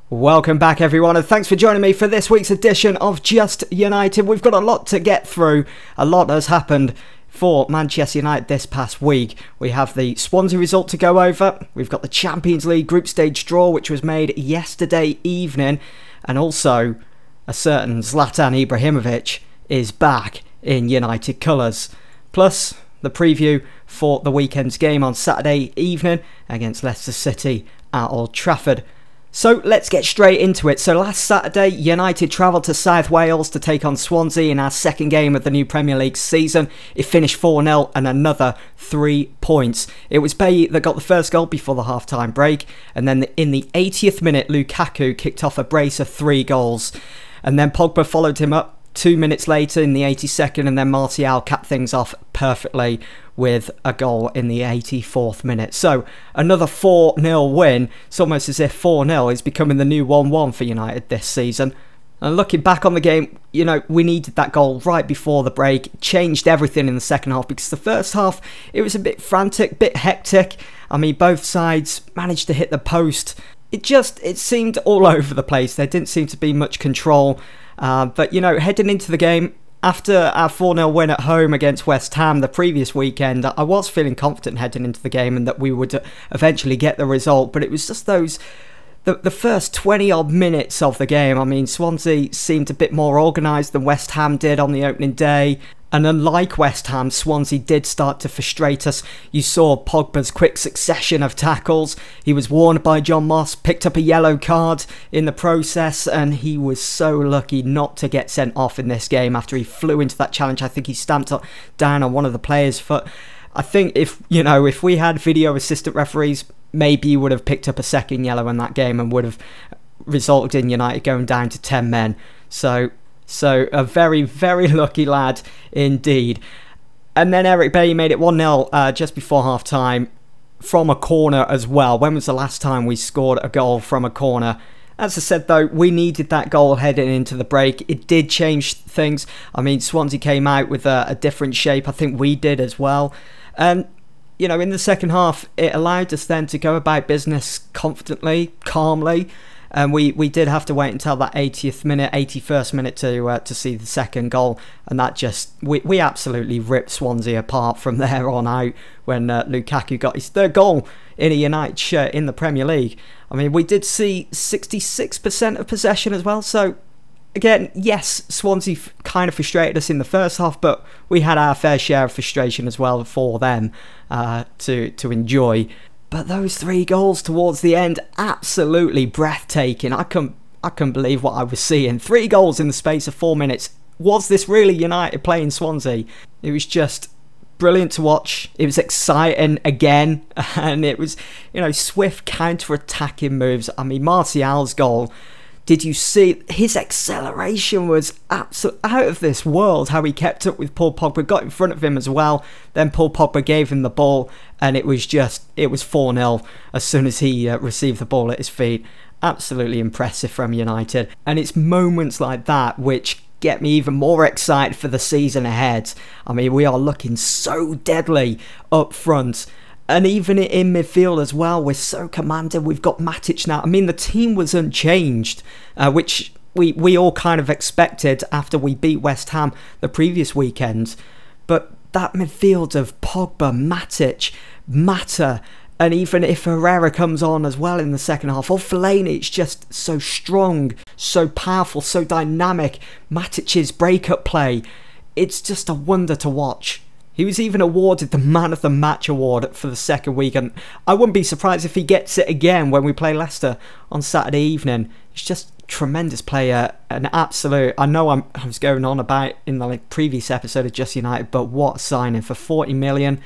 Welcome back everyone, and thanks for joining me for this week's edition of Just United. We've got a lot to get through. A lot has happened for Manchester United this past week. We have the Swansea result to go over. We've got the Champions League group stage draw, which was made yesterday evening. And also, a certain ZLATAN Ibrahimovic is back in United colours. Plus, the preview for the weekend's game on Saturday evening against Leicester City at Old Trafford. So let's get straight into it. So last Saturday, United travelled to South Wales to take on Swansea in our second game of the new Premier League season. It finished 4-0 and another 3 points. It was Bailly that got the first goal before the half-time break, and then in the 80th minute, Lukaku kicked off a brace of 3 goals. And then Pogba followed him up 2 minutes later in the 82nd, and then Martial capped things off perfectly with a goal in the 84th minute. So another 4-0 win. It's almost as if 4-0 is becoming the new 1-1 for United this season. And looking back on the game, you know, we needed that goal right before the break. It changed everything in the second half, because the first half, it was a bit frantic, a bit hectic. I mean, both sides managed to hit the post. It seemed all over the place. There didn't seem to be much control. But, you know, heading into the game, after our 4-0 win at home against West Ham the previous weekend, I was feeling confident heading into the game and that we would eventually get the result. But it was just the first 20-odd minutes of the game. I mean, Swansea seemed a bit more organised than West Ham did on the opening day. And unlike West Ham, Swansea did start to frustrate us. You saw Pogba's quick succession of tackles. He was warned by John Moss, picked up a yellow card in the process, and he was so lucky not to get sent off in this game after he flew into that challenge. I think he stamped down on one of the players' foot. I think if we had video assistant referees, maybe he would have picked up a second yellow in that game and would have resulted in United going down to 10 men. So a very, very lucky lad indeed. And then Eric Bailly made it 1-0 just before half-time from a corner as well. When was the last time we scored a goal from a corner? As I said though, we needed that goal heading into the break. It did change things. I mean, Swansea came out with a different shape. I think we did as well. And, you know, in the second half, it allowed us then to go about business confidently, calmly. And we did have to wait until that 80th minute, 81st minute to see the second goal. And that just, we absolutely ripped Swansea apart from there on out when Lukaku got his third goal in a United shirt in the Premier League. I mean, we did see 66% of possession as well. So, again, yes, Swansea kind of frustrated us in the first half, but we had our fair share of frustration as well for them to enjoy. But those 3 goals towards the end, absolutely breathtaking. I couldn't believe what I was seeing. 3 goals in the space of 4 minutes. Was this really United playing Swansea? It was just brilliant to watch. It was exciting again. And it was, you know, swift counter-attacking moves. I mean, Martial's goal. Did you see his acceleration was absolutely out of this world, how he kept up with Paul Pogba, got in front of him as well, then Paul Pogba gave him the ball, and it was 4-0 as soon as he received the ball at his feet. Absolutely impressive from United, and it's moments like that which get me even more excited for the season ahead. I mean, we are looking so deadly up front. And even in midfield as well, we're so commanding. We've got Matic now. I mean, the team was unchanged, which we all kind of expected after we beat West Ham the previous weekend. But that midfield of Pogba, Matic, Mata, and even if Herrera comes on as well in the second half, or Fellaini, it's just so strong, so powerful, so dynamic. Matic's break-up play, it's just a wonder to watch. He was even awarded the Man of the Match award for the second week, and I wouldn't be surprised if he gets it again when we play Leicester on Saturday evening. He's just a tremendous player, an absolute. I know I was going on about in the previous episode of Just United, but what a signing for 40 million.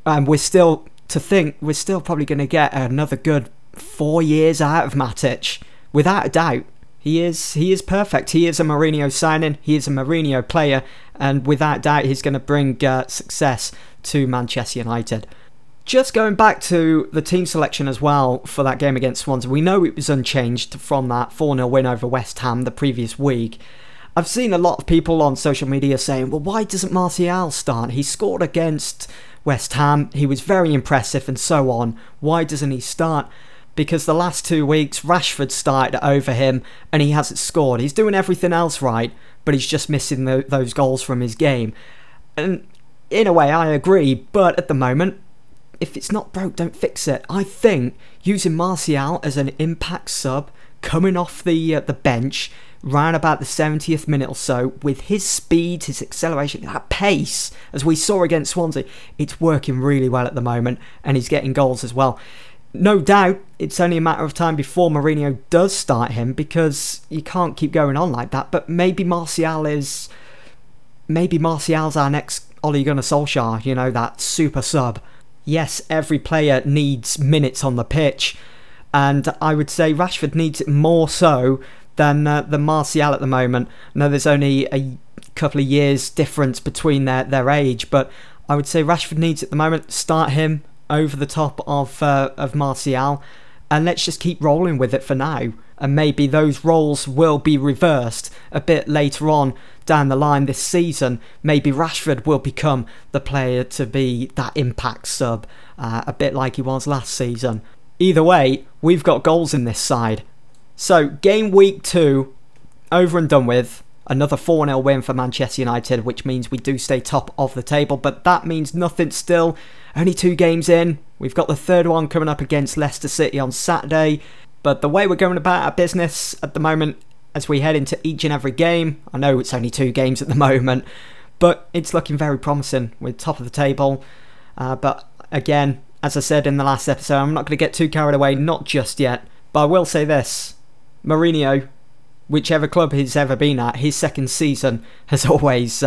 And we're still probably going to get another good 4 years out of Matic, without a doubt. He is perfect. He is a Mourinho signing. He is a Mourinho player, and without doubt, he's going to bring success to Manchester United. Just going back to the team selection as well for that game against Swansea, we know it was unchanged from that 4-0 win over West Ham the previous week. I've seen a lot of people on social media saying, well, why doesn't Martial start? He scored against West Ham. He was very impressive and so on. Why doesn't he start? because the last 2 weeks Rashford started over him and he hasn't scored. He's doing everything else right, but he's just missing those goals from his game. And in a way I agree, but at the moment, if it's not broke, don't fix it. I think using Martial as an impact sub, coming off the bench, round about the 70th minute or so, with his speed, his acceleration, that pace, as we saw against Swansea, it's working really well at the moment, and he's getting goals as well. No doubt, it's only a matter of time before Mourinho does start him, because you can't keep going on like that, but maybe Martial's our next Ole Gunnar Solskjaer, you know, that super sub. Yes, every player needs minutes on the pitch, and I would say Rashford needs it more so than Martial at the moment. I know there's only a couple of years difference between their age, but I would say Rashford needs it at the moment. Start him over the top of Martial, and let's just keep rolling with it for now. And maybe those roles will be reversed a bit later on down the line this season. Maybe Rashford will become the player to be that impact sub, a bit like he was last season. Either way, we've got goals in this side. So, game week 2, over and done with. Another 4-0 win for Manchester United, which means we do stay top of the table, but that means nothing still. Only 2 games in. We've got the third one coming up against Leicester City on Saturday. But the way we're going about our business at the moment, as we head into each and every game, I know it's only 2 games at the moment, but it's looking very promising. We're top of the table. But again, as I said in the last episode, I'm not going to get too carried away, not just yet. But I will say this, Mourinho, whichever club he's ever been at, his second season has always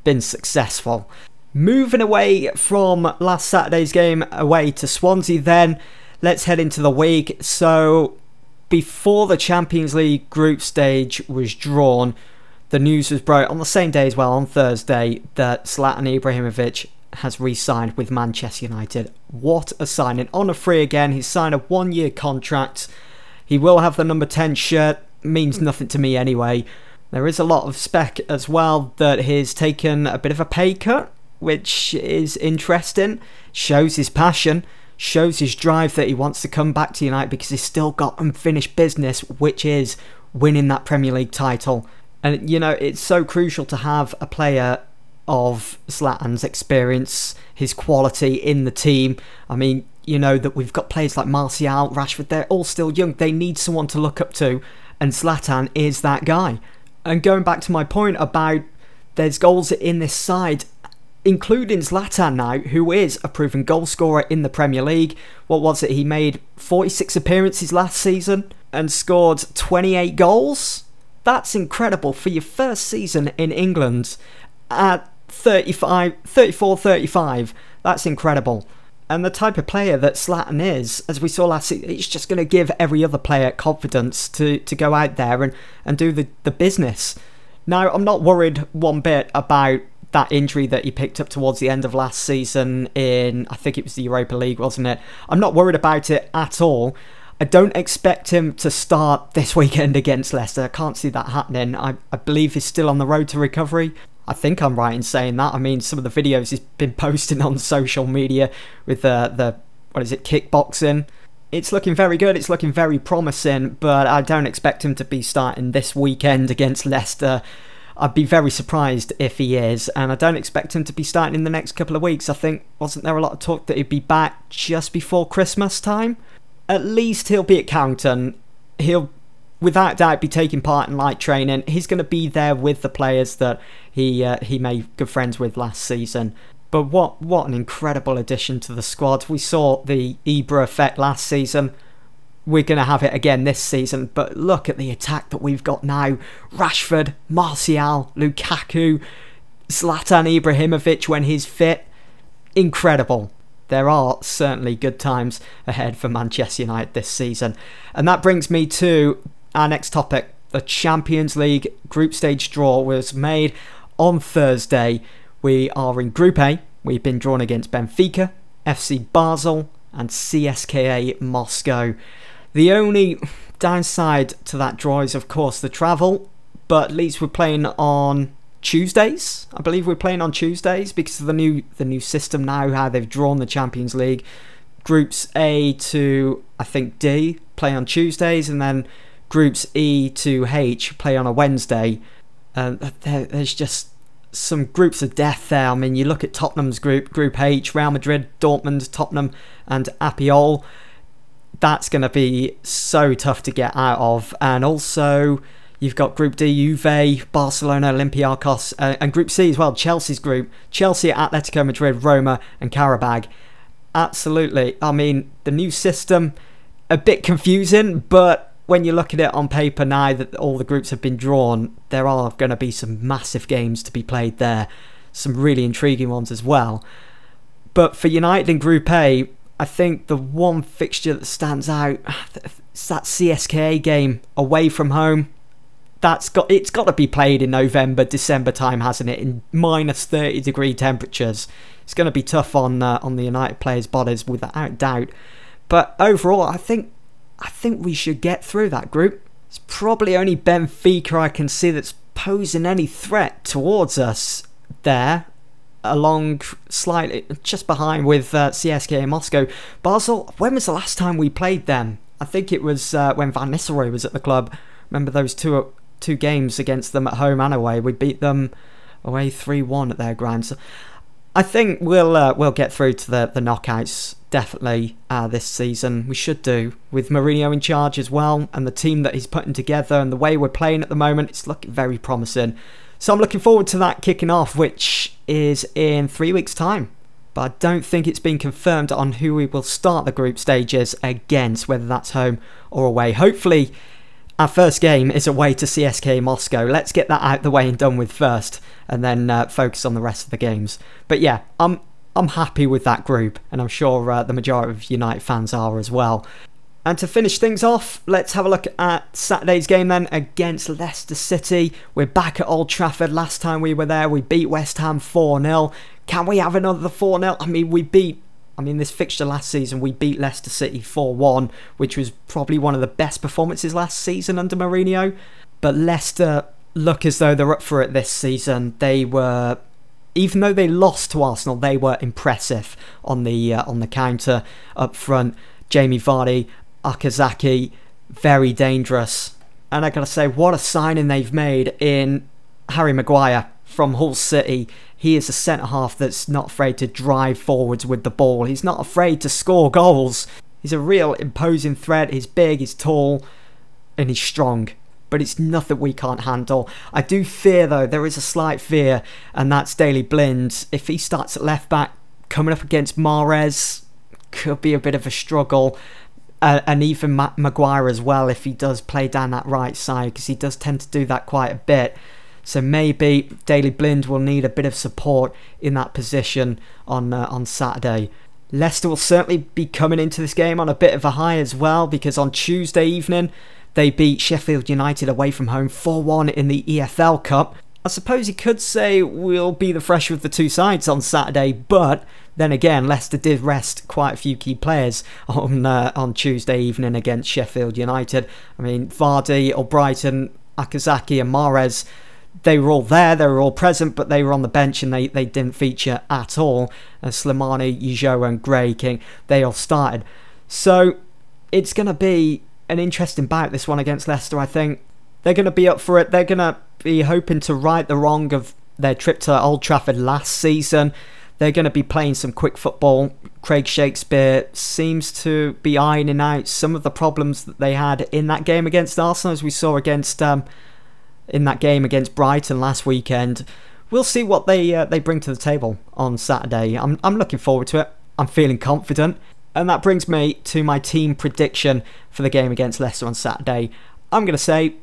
been successful. Moving away from last Saturday's game away to Swansea then, let's head into the week. So, before the Champions League group stage was drawn, the news was brought on the same day as well, on Thursday, that ZLATAN Ibrahimovic has re-signed with Manchester United. What a signing. On a free again, he's signed a 1-year contract. He will have the number 10 shirt, means nothing to me anyway. There is a lot of spec as well that he's taken a bit of a pay cut, which is interesting. Shows his passion, shows his drive that he wants to come back to United because he's still got unfinished business, which is winning that Premier League title. And you know, it's so crucial to have a player of ZLATAN's experience, his quality in the team. I mean, you know that we've got players like Martial, Rashford, they're all still young. They need someone to look up to, and ZLATAN is that guy. And going back to my point about there's goals in this side, including ZLATAN now, who is a proven goal scorer in the Premier League. What was it? He made 46 appearances last season and scored 28 goals. That's incredible for your first season in England at 34-35. That's incredible. And the type of player that ZLATAN is, as we saw last season, it's just going to give every other player confidence to go out there and do the business. Now, I'm not worried one bit about that injury that he picked up towards the end of last season in, I think it was the Europa League, wasn't it? I'm not worried about it at all. I don't expect him to start this weekend against Leicester. I can't see that happening. I believe he's still on the road to recovery. I think I'm right in saying that. I mean, some of the videos he's been posting on social media with the what is it, kickboxing. It's looking very good. It's looking very promising, but I don't expect him to be starting this weekend against Leicester. I'd be very surprised if he is, and I don't expect him to be starting in the next couple of weeks. I think, wasn't there a lot of talk that he'd be back just before Christmas time? At least he'll be at Carrington. He'll, without doubt, be taking part in light training. He's going to be there with the players that he made good friends with last season. But what an incredible addition to the squad. We saw the Ibra effect last season. We're going to have it again this season. But look at the attack that we've got now. Rashford, Martial, Lukaku, ZLATAN Ibrahimovic when he's fit. Incredible. There are certainly good times ahead for Manchester United this season. And that brings me to our next topic. The Champions League group stage draw was made on Thursday. We are in Group A. We've been drawn against Benfica, FC Basel and CSKA Moscow. The only downside to that draw is, of course, the travel. But at least we're playing on Tuesdays. I believe we're playing on Tuesdays because of the new system now, how they've drawn the Champions League. Groups A to I think D play on Tuesdays, and then groups E to H play on a Wednesday. There's just some groups of death there. I mean, you look at Tottenham's Group H, Real Madrid, Dortmund, Tottenham and Apiol. That's going to be so tough to get out of. And also, you've got Group D, Juve, Barcelona, Olympiacos, and Group C as well, Chelsea's group. Chelsea, Atletico Madrid, Roma and Qarabag. Absolutely. I mean, the new system, a bit confusing, but when you look at it on paper now that all the groups have been drawn, there are going to be some massive games to be played there. Some really intriguing ones as well. But for United in Group A, I think the one fixture that stands out is that CSKA game away from home. It's got to be played in November, December time, hasn't it? In minus 30-degree temperatures. It's going to be tough on the United players' bodies without doubt. But overall, I think we should get through that group. It's probably only Benfica I can see that's posing any threat towards us there, along slightly just behind with CSKA Moscow. Basel, when was the last time we played them? I think it was when Van Nistelrooy was at the club. Remember those two games against them at home and away? We beat them away 3-1 at their ground. So I think we'll get through to the knockouts definitely this season. We should do, with Mourinho in charge as well, and the team that he's putting together and the way we're playing at the moment. It's looking very promising. So I'm looking forward to that kicking off, which is in 3 weeks' time. But I don't think it's been confirmed on who we will start the group stages against, whether that's home or away. Hopefully, our first game is away to CSKA Moscow. Let's get that out the way and done with first, and then focus on the rest of the games. But yeah, I'm happy with that group, and I'm sure the majority of United fans are as well. And to finish things off, let's have a look at Saturday's game then against Leicester City. We're back at Old Trafford. Last time we were there, we beat West Ham 4-0. Can we have another 4-0? I mean, this fixture last season, we beat Leicester City 4-1, which was probably one of the best performances last season under Mourinho. But Leicester look as though they're up for it this season. They were, even though they lost to Arsenal, they were impressive on the counter up front. Jamie Vardy, Okazaki, very dangerous. And I gotta say, what a signing they've made in Harry Maguire from Hull City. He is a centre-half that's not afraid to drive forwards with the ball. He's not afraid to score goals. He's a real imposing threat. He's big, he's tall, and he's strong. But it's nothing we can't handle. I do fear, though, there is a slight fear, and that's Daley Blind. If he starts at left-back, coming up against Mahrez, could be a bit of a struggle. And even Maguire as well, if he does play down that right side, because he does tend to do that quite a bit. So maybe Daley Blind will need a bit of support in that position on Saturday. Leicester will certainly be coming into this game on a bit of a high as well, because on Tuesday evening they beat Sheffield United away from home 4-1 in the EFL Cup. I suppose you could say we'll be the fresher of the two sides on Saturday, but then again, Leicester did rest quite a few key players on Tuesday evening against Sheffield United. I mean, Vardy, Albrighton, Okazaki and Mahrez, they were all there, they were all present, but they were on the bench and they didn't feature at all. And Slimani, Ujo and Gray King, they all started. So it's going to be an interesting bout, this one against Leicester, I think. They're going to be up for it. They're going to be hoping to right the wrong of their trip to Old Trafford last season. They're going to be playing some quick football. Craig Shakespeare seems to be ironing out some of the problems that they had in that game against Arsenal, as we saw against in that game against Brighton last weekend. We'll see what they bring to the table on Saturday. I'm looking forward to it. I'm feeling confident. And that brings me to my team prediction for the game against Leicester on Saturday. I'm going to say,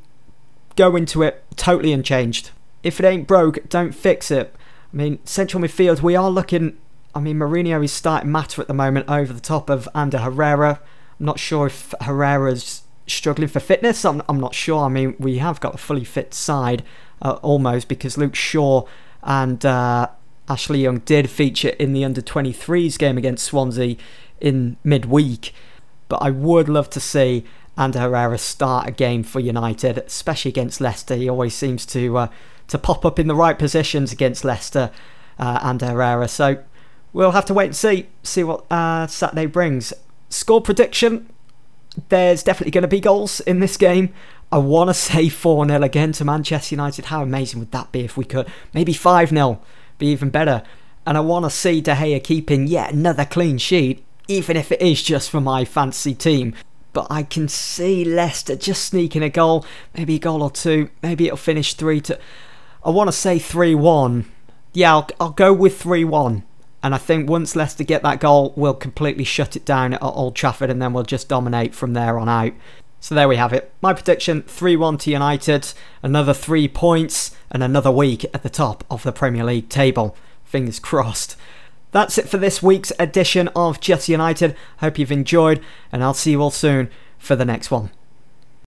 go into it totally unchanged. If it ain't broke, don't fix it. I mean, central midfield, we are looking... I mean, Mourinho is starting Mata at the moment over the top of Ander Herrera. I'm not sure if Herrera's struggling for fitness. I'm not sure. I mean, we have got a fully fit side, almost, because Luke Shaw and Ashley Young did feature in the under-23s game against Swansea in midweek. But I would love to see Ander Herrera start a game for United, especially against Leicester. He always seems to pop up in the right positions against Leicester, Ander Herrera. So we'll have to wait and see what Saturday brings. Score prediction, there's definitely going to be goals in this game. I want to say 4-0 again to Manchester United. How amazing would that be if we could? Maybe 5-0, be even better. And I want to see De Gea keeping yet another clean sheet, even if it is just for my fantasy team. But I can see Leicester just sneaking a goal, maybe a goal or two, maybe it'll finish 3-2. I want to say 3-1. Yeah, I'll go with 3-1. And I think once Leicester get that goal, we'll completely shut it down at Old Trafford and then we'll just dominate from there on out. So there we have it. My prediction, 3-1 to United, another 3 points and another week at the top of the Premier League table. Fingers crossed. That's it for this week's edition of Just United. Hope you've enjoyed and I'll see you all soon for the next one.